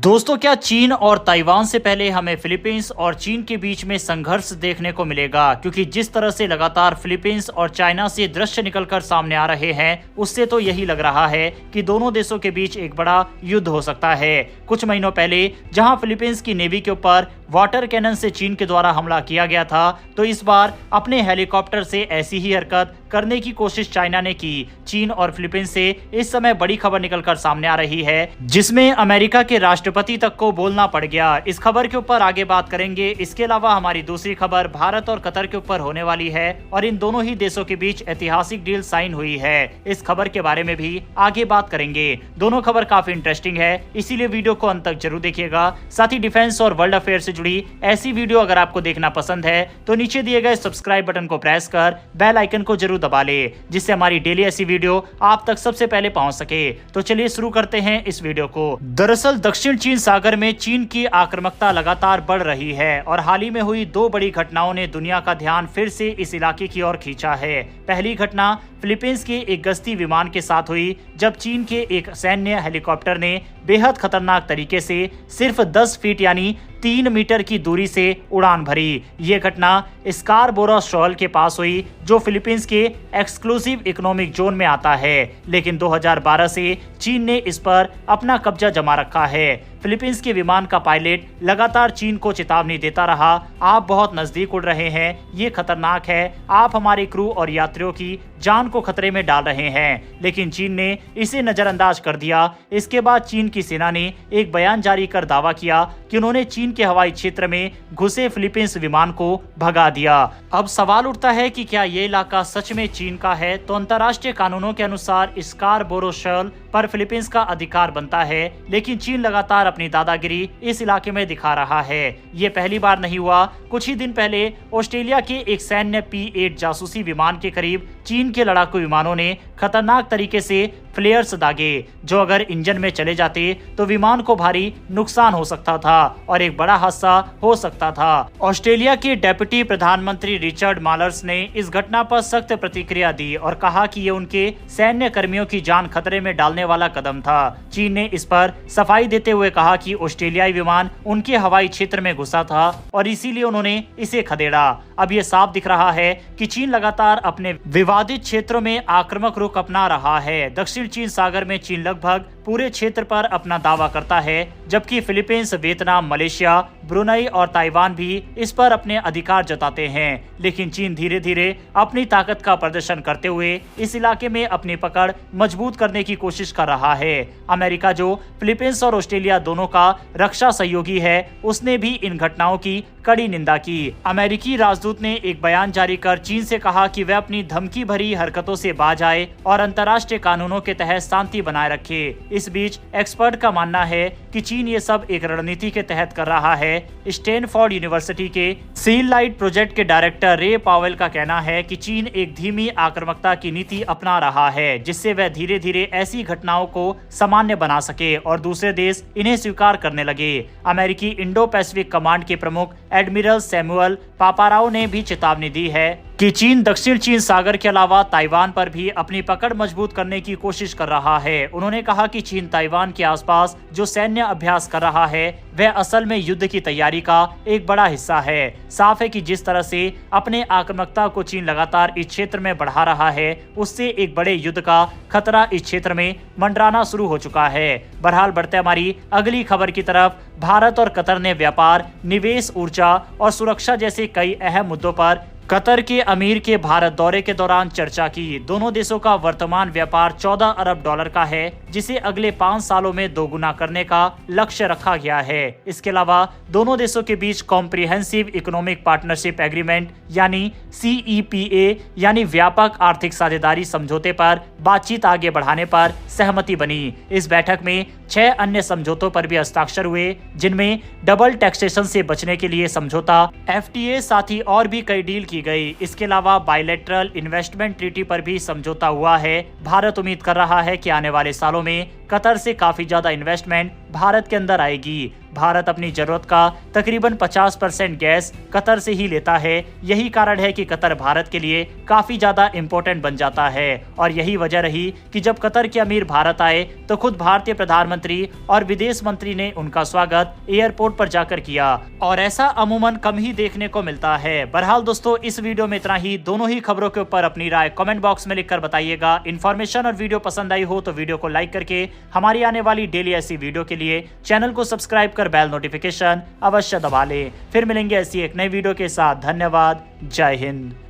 दोस्तों, क्या चीन और ताइवान से पहले हमें फिलीपींस और चीन के बीच में संघर्ष देखने को मिलेगा? क्योंकि जिस तरह से लगातार फिलीपींस और चाइना से दृश्य निकलकर सामने आ रहे हैं, उससे तो यही लग रहा है कि दोनों देशों के बीच एक बड़ा युद्ध हो सकता है। कुछ महीनों पहले जहां फिलीपींस की नेवी के ऊपर वाटर कैनन से चीन के द्वारा हमला किया गया था, तो इस बार अपने हेलीकॉप्टर से ऐसी ही हरकत करने की कोशिश चाइना ने की। चीन और फिलीपींस से इस समय बड़ी खबर निकलकर सामने आ रही है, जिसमें अमेरिका के राष्ट्रपति तक को बोलना पड़ गया। इस खबर के ऊपर आगे बात करेंगे। इसके अलावा हमारी दूसरी खबर भारत और कतर के ऊपर होने वाली है और इन दोनों ही देशों के बीच ऐतिहासिक डील साइन हुई है। इस खबर के बारे में भी आगे बात करेंगे। दोनों खबर काफी इंटरेस्टिंग है, इसीलिए वीडियो को अंत तक जरूर देखिएगा। साथ ही डिफेंस और वर्ल्ड अफेयर से जुड़ी ऐसी वीडियो अगर आपको देखना पसंद है तो नीचे दिए गए सब्सक्राइब बटन को प्रेस कर बेल आइकन को जरूर दबा ले, जिससे हमारी डेली ऐसी वीडियो आप तक सबसे पहले पहुंच सके। तो चलिए शुरू करते हैं इस वीडियो को। दरअसल दक्षिण चीन सागर में चीन की आक्रामकता लगातार बढ़ रही है और हाल ही में हुई दो बड़ी घटनाओं ने दुनिया का ध्यान फिर से इस इलाके की ओर खींचा है। पहली घटना फिलीपींस के एक गश्ती विमान के साथ हुई, जब चीन के एक सैन्य हेलीकॉप्टर ने बेहद खतरनाक तरीके से सिर्फ 10 फीट यानी 3 मीटर की दूरी से उड़ान भरी। ये घटना स्कारबोरो शोल के पास हुई, जो फिलीपींस के एक्सक्लूसिव इकोनॉमिक जोन में आता है। लेकिन 2012 से चीन ने इस पर अपना कब्जा जमा रखा है। फिलीपींस के विमान का पायलट लगातार चीन को चेतावनी देता रहा, आप बहुत नजदीक उड़ रहे हैं, ये खतरनाक है, आप हमारे क्रू और यात्रियों की जान को खतरे में डाल रहे हैं। लेकिन चीन ने इसे नजरअंदाज कर दिया। इसके बाद चीन की सेना ने एक बयान जारी कर दावा किया कि उन्होंने चीन के हवाई क्षेत्र में घुसे फिलीपींस विमान को भगा दिया। अब सवाल उठता है कि क्या ये इलाका सच में चीन का है? तो अंतर्राष्ट्रीय कानूनों के अनुसार स्कारबोरो शोल पर फिलीपींस का अधिकार बनता है, लेकिन चीन लगातार अपनी दादागिरी इस इलाके में दिखा रहा है। ये पहली बार नहीं हुआ। कुछ ही दिन पहले ऑस्ट्रेलिया के एक सैन्य P-8 जासूसी विमान के करीब चीन के लड़ाकू विमानों ने खतरनाक तरीके से फ्लेयर्स दागे, जो अगर इंजन में चले जाते तो विमान को भारी नुकसान हो सकता था और एक बड़ा हादसा हो सकता था। ऑस्ट्रेलिया के डेप्यूटी प्रधानमंत्री रिचर्ड मालर्स ने इस घटना पर सख्त प्रतिक्रिया दी और कहा कि ये उनके सैन्य कर्मियों की जान खतरे में डालने वाला कदम था। चीन ने इस पर सफाई देते हुए कहा कि ऑस्ट्रेलियाई विमान उनके हवाई क्षेत्र में घुसा था और इसीलिए उन्होंने इसे खदेड़ा। अब ये साफ दिख रहा है कि चीन लगातार अपने विवादित क्षेत्रों में आक्रामक रुख अपना रहा है। दक्षिण चीन सागर में चीन लगभग पूरे क्षेत्र पर अपना दावा करता है, जबकि फिलीपींस, वियतनाम, मलेशिया, ब्रुनई और ताइवान भी इस पर अपने अधिकार जताते हैं। लेकिन चीन धीरे धीरे अपनी ताकत का प्रदर्शन करते हुए इस इलाके में अपनी पकड़ मजबूत करने की कोशिश कर रहा है। अमेरिका, जो फिलीपींस और ऑस्ट्रेलिया दोनों का रक्षा सहयोगी है, उसने भी इन घटनाओं की कड़ी निंदा की। अमेरिकी राजदूत ने एक बयान जारी कर चीन से कहा कि वह अपनी धमकी भरी हरकतों से बाज आए और अंतर्राष्ट्रीय कानूनों के तहत शांति बनाए रखे। इस बीच एक्सपर्ट का मानना है कि चीन ये सब एक रणनीति के तहत कर रहा है। स्टैनफोर्ड यूनिवर्सिटी के सील लाइट प्रोजेक्ट के डायरेक्टर रे पावेल का कहना है कि चीन एक धीमी आक्रामकता की नीति अपना रहा है, जिससे वह धीरे धीरे ऐसी घटनाओं को सामान्य बना सके और दूसरे देश इन्हें स्वीकार करने लगे। अमेरिकी इंडो पैसिफिक कमांड के प्रमुख एडमिरल सैमुअल पापाराओ ने भी चेतावनी दी है कि चीन दक्षिण चीन सागर के अलावा ताइवान पर भी अपनी पकड़ मजबूत करने की कोशिश कर रहा है। उन्होंने कहा कि चीन ताइवान के आसपास जो सैन्य अभ्यास कर रहा है, वह असल में युद्ध की तैयारी का एक बड़ा हिस्सा है। साफ है कि जिस तरह से अपने आक्रामकता को चीन लगातार इस क्षेत्र में बढ़ा रहा है, उससे एक बड़े युद्ध का खतरा इस क्षेत्र में मंडराना शुरू हो चुका है। बहरहाल बढ़ते हमारी अगली खबर की तरफ। भारत और कतर ने व्यापार, निवेश, ऊर्जा और सुरक्षा जैसे कई अहम मुद्दों पर कतर के अमीर के भारत दौरे के दौरान चर्चा की। दोनों देशों का वर्तमान व्यापार $14 अरब का है, जिसे अगले 5 सालों में दोगुना करने का लक्ष्य रखा गया है। इसके अलावा दोनों देशों के बीच कॉम्प्रिहेंसिव इकोनॉमिक पार्टनरशिप एग्रीमेंट यानी CEPA यानी व्यापक आर्थिक साझेदारी समझौते पर बातचीत आगे बढ़ाने पर सहमति बनी। इस बैठक में 6 अन्य समझौतों पर भी हस्ताक्षर हुए, जिनमें डबल टैक्सेशन से बचने के लिए समझौता, FTA, साथ ही और भी कई डील की गई। इसके अलावा बायलैटरल इन्वेस्टमेंट ट्रीटी पर भी समझौता हुआ है। भारत उम्मीद कर रहा है कि आने वाले सालों में कतर से काफी ज्यादा इन्वेस्टमेंट भारत के अंदर आएगी। भारत अपनी जरूरत का तकरीबन 50% गैस कतर से ही लेता है। यही कारण है कि कतर भारत के लिए काफी ज्यादा इम्पोर्टेंट बन जाता है और यही वजह रही कि जब कतर के अमीर भारत आए तो खुद भारतीय प्रधानमंत्री और विदेश मंत्री ने उनका स्वागत एयरपोर्ट पर जाकर किया और ऐसा अमूमन कम ही देखने को मिलता है। बहरहाल दोस्तों, इस वीडियो में इतना ही। दोनों ही खबरों के ऊपर अपनी राय कमेंट बॉक्स में लिखकर बताइएगा। इन्फॉर्मेशन और वीडियो पसंद आई हो तो वीडियो को लाइक करके हमारी आने वाली डेली ऐसी वीडियो के लिए चैनल को सब्सक्राइब कर बेल नोटिफिकेशन अवश्य दबा लें। फिर मिलेंगे ऐसी एक नई वीडियो के साथ। धन्यवाद। जय हिंद।